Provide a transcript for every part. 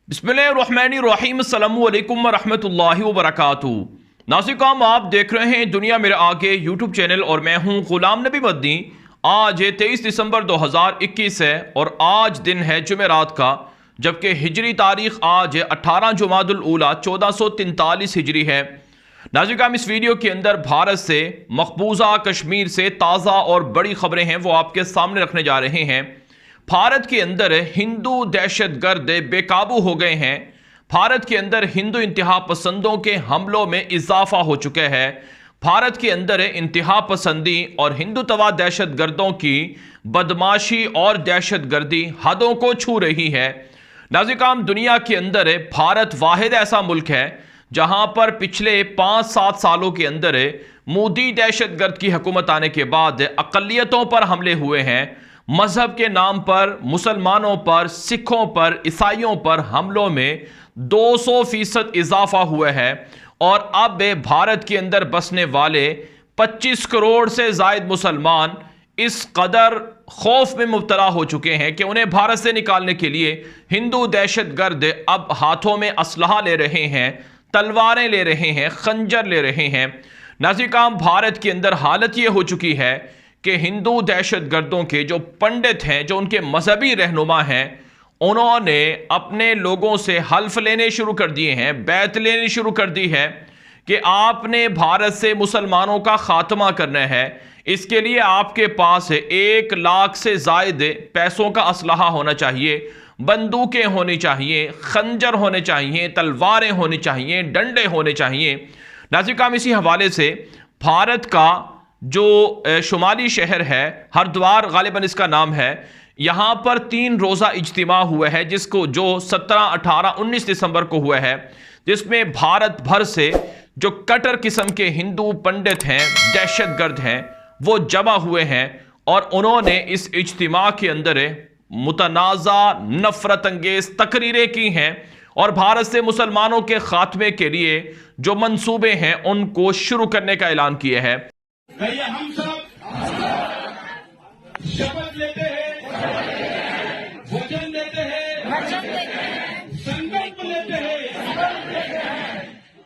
बिस्मिल्लाहिर्रहमानिर्रहीम अस्सलामु अलैकुम वरहमतुल्लाहि वबरकातुहू। नाज़रीन, आप देख रहे हैं दुनिया मेरे आगे यूट्यूब चैनल और मैं हूं गुलाम नबी मदनी। आज 23 दिसंबर 2021 है और आज दिन है जुमेरात का, जबकि हिजरी तारीख आज 18 जुमादुल ऊला 1443 हिजरी है। नाज़रीन, इस वीडियो के अंदर भारत से मकबूजा कश्मीर से ताज़ा और बड़ी खबरें हैं वो आपके सामने रखने जा रहे हैं। भारत के अंदर हिंदू दहशतगर्द बेकाबू हो गए हैं। भारत के अंदर हिंदू इंतहा पसंदों के हमलों में इजाफा हो चुका है। भारत के अंदर इंतहा पसंदी और हिंदुत्वा दहशतगर्दों की बदमाशी और दहशतगर्दी हदों को छू रही है। नाज़रीन, दुनिया के अंदर भारत वाहिद ऐसा मुल्क है जहां पर पिछले 5-7 सालों के अंदर मोदी दहशतगर्द की हुकूमत आने के बाद अक़लियतों पर हमले हुए हैं। मजहब के नाम पर मुसलमानों पर, सिखों पर, ईसाइयों पर हमलों में 200% इजाफा हुआ है और अब भारत के अंदर बसने वाले 25 करोड़ से जायद मुसलमान इस कदर खौफ में मुब्तला हो चुके हैं कि उन्हें भारत से निकालने के लिए हिंदू दहशतगर्द अब हाथों में असलहा ले रहे हैं, तलवारें ले रहे हैं, खंजर ले रहे हैं। नाज़रीन, भारत के अंदर हालत यह हो चुकी है कि हिंदू दहशतगर्दों के जो पंडित हैं, जो उनके मजहबी रहनुमा हैं, उन्होंने अपने लोगों से हल्फ लेने शुरू कर दिए हैं, बैत लेनी शुरू कर दी है कि आपने भारत से मुसलमानों का खात्मा करना है। इसके लिए आपके पास 1 लाख से जायद पैसों का असलहा होना चाहिए, बंदूकें होनी चाहिए, खंजर होने चाहिए, तलवारें होनी चाहिए, डंडे होने चाहिए। नाज़रीन, इसी हवाले से भारत का जो शुमाली शहर है हरिद्वार, गालिबन इसका नाम है, यहाँ पर 3 रोज़ा इज्तिमा हुआ है जिसको जो 17, 18, 19 दिसंबर को हुआ है, जिसमें भारत भर से जो कट्टर किस्म के हिंदू पंडित हैं, दहशतगर्द हैं, वो जमा हुए हैं और उन्होंने इस इज्तिमा के अंदर मुतनाज़ा नफरत अंगेज तकरीरें की हैं और भारत से मुसलमानों के खात्मे के लिए जो मंसूबे हैं उनको शुरू करने का ऐलान किया है। हम सब शपथ लेते हैं, वचन देते हैं, संकल्प लेते हैं,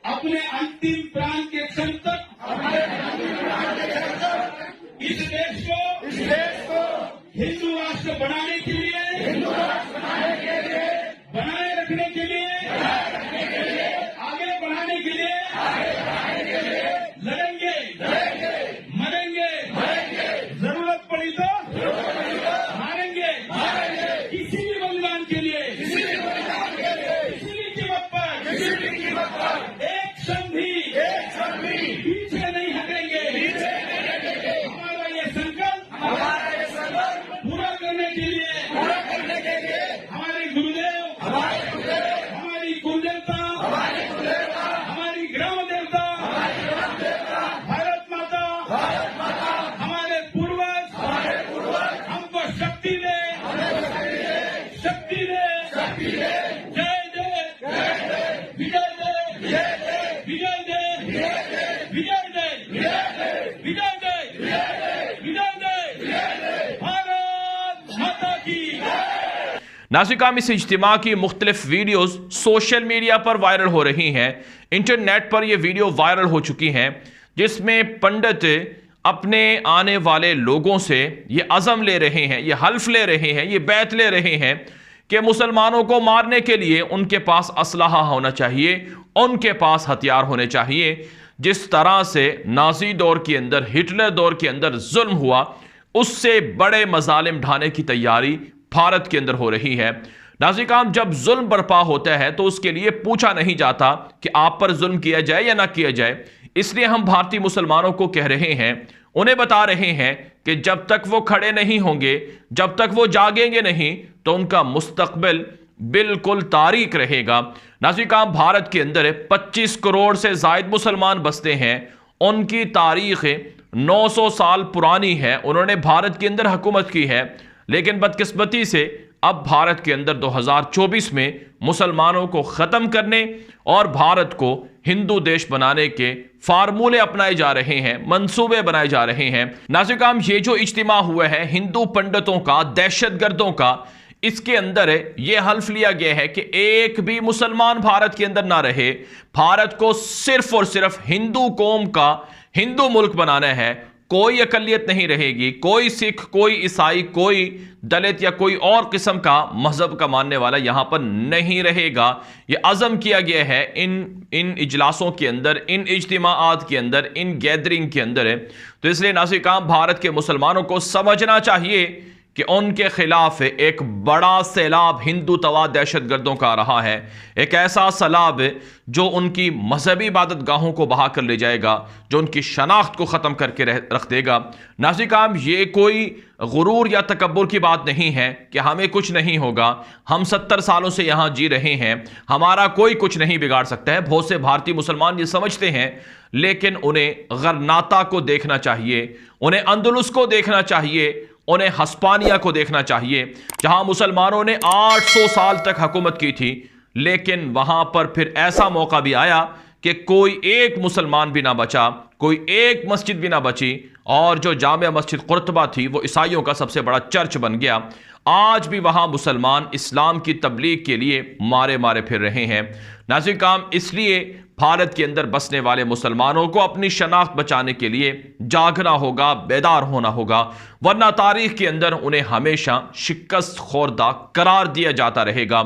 अपने अंतिम प्राण के क्षण तक इस देश को हिंदू राष्ट्र बनाने के लिए, बनाए रखने के लिए, आगे बढ़ाने के लिए लड़ेंगे, मरेंगे, जरूरत पड़ी तो मारेंगे, किसी भी बलिदान के लिए, किसी भी कीमत पर एक क्षण भी पीछे नहीं हटेंगे। हमारा ये संकल्प पूरा करने के लिए हमारे गुरुदेव, हमारी कुलदेवता, हमारी ग्राम देवता, भारत माता, हमारे पूर्वज हमको शक्ति दे, शक्ति दे, जय दे, विजय दे, विजय दे, विजय दे, विजय दे, विजय दे, भारत माता की। नाज़रीन, इस इज्तिमा की मुख्तलिफ वीडियोस सोशल मीडिया पर वायरल हो रही हैं। इंटरनेट पर यह वीडियो वायरल हो चुकी हैं जिसमें पंडित अपने आने वाले लोगों से ये अज़म ले रहे हैं, ये हल्फ ले रहे हैं, ये बैत ले रहे हैं कि मुसलमानों को मारने के लिए उनके पास असलहा होना चाहिए, उनके पास हथियार होने चाहिए। जिस तरह से नाजी दौर के अंदर, हिटलर दौर के अंदर जुल्म हुआ, उससे बड़े मजालिम ढाने की तैयारी भारत के अंदर हो रही है। नाज़रीन, जब जुल्म बर्पा होता है तो उसके लिए पूछा नहीं जाता कि आप पर जुल्म किया जाए या ना किया जाए। इसलिए हम भारतीय मुसलमानों को कह रहे हैं, उन्हें बता रहे हैं कि जब तक वो खड़े नहीं होंगे, जब तक वो जागेंगे नहीं, तो उनका मुस्तकबिल बिल्कुल तारीक रहेगा। नाज़रीन, भारत के अंदर 25 करोड़ से जायद मुसलमान बसते हैं। उनकी तारीख 900 साल पुरानी है। उन्होंने भारत के अंदर हुकूमत की है, लेकिन बदकिस्मती से अब भारत के अंदर 2024 में मुसलमानों को ख़त्म करने और भारत को हिंदू देश बनाने के फार्मूले अपनाए जा रहे हैं, मंसूबे बनाए जा रहे हैं। नाज़रीन, ये जो इज्तिमा हुआ है हिंदू पंडितों का, दहशतगर्दों का, इसके अंदर यह हल्फ लिया गया है कि एक भी मुसलमान भारत के अंदर ना रहे, भारत को सिर्फ और सिर्फ हिंदू कौम का हिंदू मुल्क बनाना है, कोई अकलियत नहीं रहेगी, कोई सिख, कोई ईसाई, कोई दलित या कोई और किस्म का मजहब का मानने वाला यहां पर नहीं रहेगा। यह अज़म किया गया है इन इजलासों के अंदर, इन इज्तिमाआत के अंदर, इन गैदरिंग के अंदर है। तो इसलिए नाज़रीन, भारत के मुसलमानों को समझना चाहिए कि उनके खिलाफ एक बड़ा सैलाब हिंदू तवा दहशतगर्दों का आ रहा है, एक ऐसा सैलाब जो उनकी मजहबी इबादत गाहों को बहा कर ले जाएगा, जो उनकी शनाख्त को ख़त्म करके रख देगा। नाज़रीन, ये कोई गुरूर या तकब्बुर की बात नहीं है कि हमें कुछ नहीं होगा, हम 70 सालों से यहाँ जी रहे हैं, हमारा कोई कुछ नहीं बिगाड़ सकता है। बहुत से भारतीय मुसलमान ये समझते हैं, लेकिन उन्हें गरनाता को देखना चाहिए, उन्हें अंदलुस को देखना चाहिए, उन्हें हस्पानिया को देखना चाहिए, जहां मुसलमानों ने 800 साल तक हुकूमत की थी, लेकिन वहां पर फिर ऐसा मौका भी आया कि कोई एक मुसलमान भी ना बचा, कोई एक मस्जिद भी ना बची, और जो जामिया मस्जिद कुर्तबा थी वो ईसाइयों का सबसे बड़ा चर्च बन गया। आज भी वहां मुसलमान इस्लाम की तबलीग के लिए मारे मारे फिर रहे हैं। नाज़रीन, इसलिए भारत के अंदर बसने वाले मुसलमानों को अपनी शनाख्त बचाने के लिए जागना होगा, बेदार होना होगा, वरना तारीख के अंदर उन्हें हमेशा शिकस्त खोरदा करार दिया जाता रहेगा।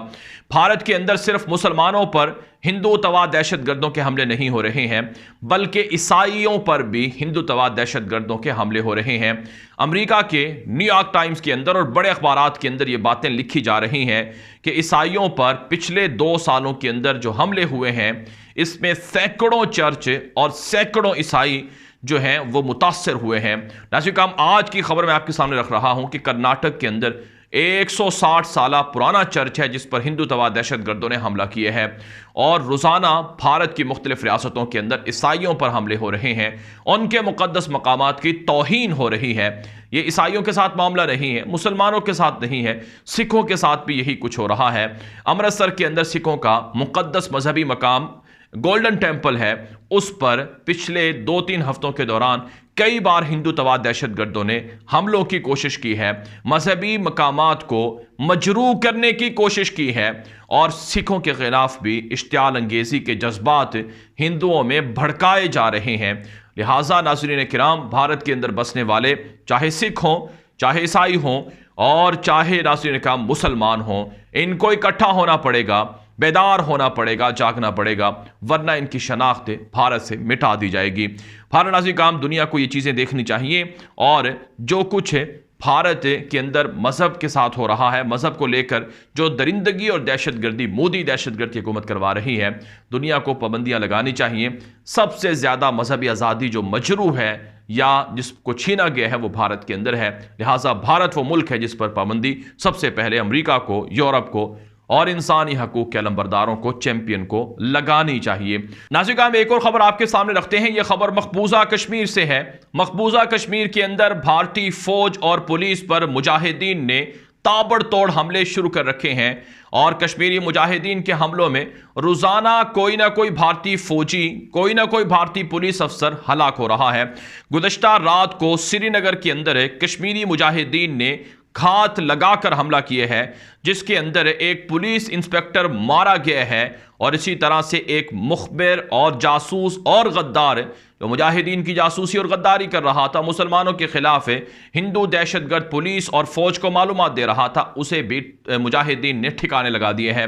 भारत के अंदर सिर्फ मुसलमानों पर हिंदू तवा दहशतगर्दों के हमले नहीं हो रहे हैं, बल्कि ईसाइयों पर भी हिंदू तवा दहशतगर्दों के हमले हो रहे हैं। अमेरिका के न्यूयॉर्क टाइम्स के अंदर और बड़े अखबारात के अंदर ये बातें लिखी जा रही हैं कि ईसाइयों पर पिछले 2 सालों के अंदर जो हमले हुए हैं, इसमें सैकड़ों चर्च और सैकड़ों ईसाई जो हैं वो मुतासर हुए हैं। नाज़रीन, आज की खबर मैं आपके सामने रख रहा हूं कि कर्नाटक के अंदर 160 साल पुराना चर्च है जिस पर हिंदू तवा दहशतगर्दों ने हमला किए हैं, और रोज़ाना भारत की मुख्तलिफ रियासतों के अंदर ईसाइयों पर हमले हो रहे हैं, उनके मुक़द्दस मकामात की तौहीन हो रही है। ये ईसाइयों के साथ मामला नहीं है, मुसलमानों के साथ नहीं है, सिखों के साथ भी यही कुछ हो रहा है। अमृतसर के अंदर सिखों का मुक़द्दस मजहबी मकाम गोल्डन टेम्पल है, उस पर पिछले 2-3 हफ्तों के दौरान कई बार हिंदू तवा दहशतगर्दों ने हमलों की कोशिश की है, मजहबी मकामात को मजरूह करने की कोशिश की है, और सिखों के खिलाफ भी इश्तियाल अंगेजी के जज्बात हिंदुओं में भड़काए जा रहे हैं। लिहाजा नाज़रीन किराम, भारत के अंदर बसने वाले चाहे सिख हों, चाहे ईसाई हों, और चाहे नाज़रीन किराम मुसलमान हों, इनको इकट्ठा होना पड़ेगा, बेदार होना पड़ेगा, जागना पड़ेगा, वरना इनकी शनाख्त भारत से मिटा दी जाएगी। भारत नाज़रीन, दुनिया को ये चीज़ें देखनी चाहिए, और जो कुछ है भारत के अंदर मजहब के साथ हो रहा है, मजहब को लेकर जो दरिंदगी और दहशतगर्दी मोदी दहशतगर्द की हुकूमत करवा रही है, दुनिया को पाबंदियां लगानी चाहिए। सबसे ज़्यादा मजहबी आज़ादी जो मजरूह है या जिसको छीना गया है वो भारत के अंदर है। लिहाजा भारत वो मुल्क है जिस पर पाबंदी सबसे पहले अमेरिका को, यूरोप को और इंसानी हकूक के अलंबरदारों को, चैंपियन को लगानी चाहिए। नाज़रीन, एक और खबर आपके सामने रखते हैं। यह खबर मकबूजा कश्मीर से है। मकबूजा कश्मीर के अंदर भारतीय फौज और पुलिस पर मुजाहिदीन ने ताबड़तोड़ हमले शुरू कर रखे हैं, और कश्मीरी मुजाहिदीन के हमलों में रोजाना कोई ना कोई भारतीय फौजी, कोई ना कोई भारतीय पुलिस अफसर हलाक हो रहा है। गुज़श्ता रात को श्रीनगर के अंदर कश्मीरी मुजाहिदीन ने घात लगाकर हमला किए हैं, जिसके अंदर एक पुलिस इंस्पेक्टर मारा गया है, और इसी तरह से एक मुखबिर और जासूस और गद्दार जो मुजाहिदीन की जासूसी और गद्दारी कर रहा था, मुसलमानों के खिलाफ हिंदू दहशतगर्द पुलिस और फौज को मालूमात दे रहा था, उसे भी मुजाहिदीन ने ठिकाने लगा दिए हैं।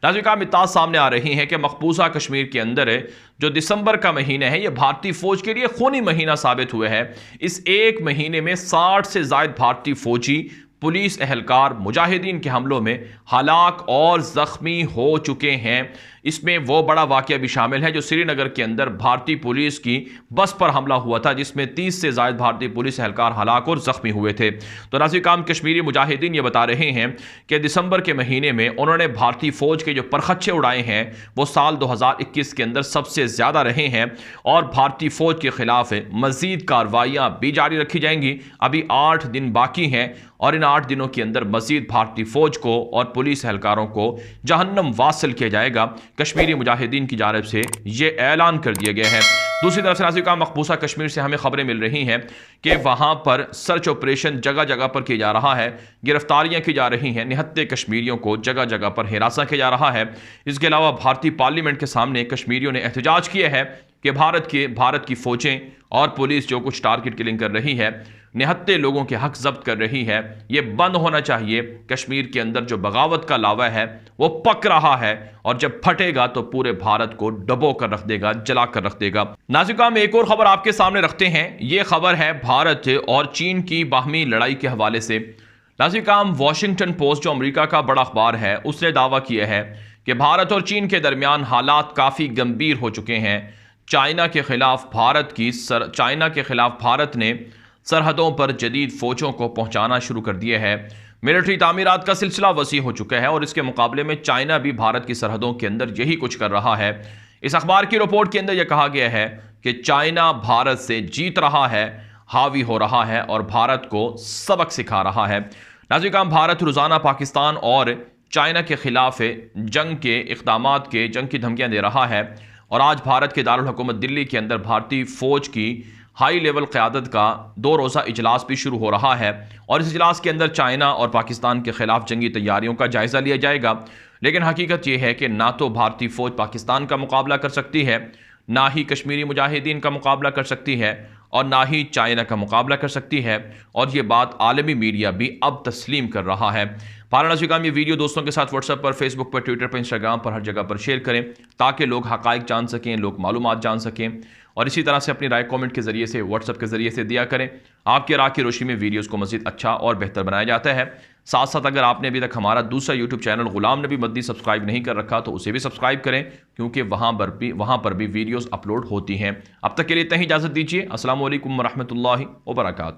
नाज़रीन, इत्तलात सामने आ रही हैं कि मकबूजा कश्मीर के अंदर जो दिसंबर का महीना है, यह भारतीय फौज के लिए खूनी महीना साबित हुआ है। इस एक महीने में 60 से ज़ायद भारतीय फौजी, पुलिस एहलकार मुजाहिदीन के हमलों में हलाक और ज़ख्मी हो चुके हैं। इसमें वो बड़ा वाक़या भी शामिल है जो श्रीनगर के अंदर भारतीय पुलिस की बस पर हमला हुआ था, जिसमें 30 से ज़ायद भारतीय पुलिस एहलकार हलाक और ज़ख्मी हुए थे। तो नाज़रीन, कश्मीरी मुजाहिदीन ये बता रहे हैं कि दिसंबर के महीने में उन्होंने भारतीय फ़ौज के जो परखच्चे उड़ाए हैं वो साल 2021 के अंदर सबसे ज़्यादा रहे हैं, और भारतीय फ़ौज के ख़िलाफ़ मज़ीद कार्रवाइयाँ भी जारी रखी जाएंगी। अभी 8 दिन बाकी हैं, और इन 8 दिनों के अंदर मज़ीद भारतीय फ़ौज को और पुलिस एहलकारों को जहन्नम वासिल किया जाएगा। कश्मीरी मुजाहिदीन की जानिब से ये ऐलान कर दिया गया है। दूसरी तरफ से नाज़रीन का मकबूसा कश्मीर से हमें खबरें मिल रही हैं कि वहां पर सर्च ऑपरेशन जगह जगह पर किया जा रहा है, गिरफ्तारियां की जा रही हैं, निहत्ते कश्मीरियों को जगह जगह पर हिरासा किया जा रहा है। इसके अलावा भारतीय पार्लियामेंट के सामने कश्मीरियों ने एहतजाज किया है कि भारत की फौजें और पुलिस जो कुछ टारगेट किलिंग कर रही है, निहत्ते लोगों के हक जब्त कर रही है, ये बंद होना चाहिए। कश्मीर के अंदर जो बगावत का लावा है वो पक रहा है और जब फटेगा तो पूरे भारत को डबो कर रख देगा, जला कर रख देगा। नाज़रीन हम एक और खबर आपके सामने रखते हैं। ये खबर है भारत और चीन की बाहमी लड़ाई के हवाले से। नाज़रीन वॉशिंगटन पोस्ट जो अमेरिका का बड़ा अखबार है उसने दावा किया है कि भारत और चीन के दरमियान हालात काफ़ी गंभीर हो चुके हैं। चाइना के खिलाफ भारत ने सरहदों पर जदीद फौजों को पहुंचाना शुरू कर दिया है। मिलिट्री तामीरात का सिलसिला वसी हो चुका है और इसके मुकाबले में चाइना भी भारत की सरहदों के अंदर यही कुछ कर रहा है। इस अखबार की रिपोर्ट के अंदर यह कहा गया है कि चाइना भारत से जीत रहा है, हावी हो रहा है और भारत को सबक सिखा रहा है। नाज़रीन भारत रोज़ाना पाकिस्तान और चाइना के खिलाफ जंग की धमकियां दे रहा है और आज भारत के दारुल हुकूमत दिल्ली के अंदर भारतीय फौज की हाई लेवल क़यादत का 2 रोज़ा इजलास भी शुरू हो रहा है और इस इजलास के अंदर चाइना और पाकिस्तान के खिलाफ जंगी तैयारियों का जायज़ा लिया जाएगा। लेकिन हकीकत यह है कि ना तो भारतीय फ़ौज पाकिस्तान का मुकाबला कर सकती है, ना ही कश्मीरी मुजाहिदीन का मुकाबला कर सकती है और ना ही चाइना का मुकाबला कर सकती है और ये बात आलमी मीडिया भी अब तस्लीम कर रहा है। नाज़रीन ये वीडियो दोस्तों के साथ व्हाट्सएप पर, फेसबुक पर, ट्विटर पर, इंस्टाग्राम पर, हर जगह पर शेयर करें ताकि लोग हक़ाइक़ जान सकें, लोग मालूमात जान सकें और इसी तरह से अपनी राय कमेंट के ज़रिए से, व्हाट्सएप के ज़रिए से दिया करें। आपके राह की रोशनी में वीडियोज़ को मज़ीद अच्छा और बेहतर बनाया जाता है। साथ साथ अगर आपने अभी तक हमारा दूसरा यूट्यूब चैनल गुलाम नबी मद्दी सब्सक्राइब नहीं कर रखा तो उसे भी सब्सक्राइब करें क्योंकि वहाँ पर भी वीडियोज़ अपलोड होती हैं। अब तक के लिए इतना ही इजाज़त दीजिए। अस्सलामु अलैकुम वरहमतुल्लाहि वबरकातुहू।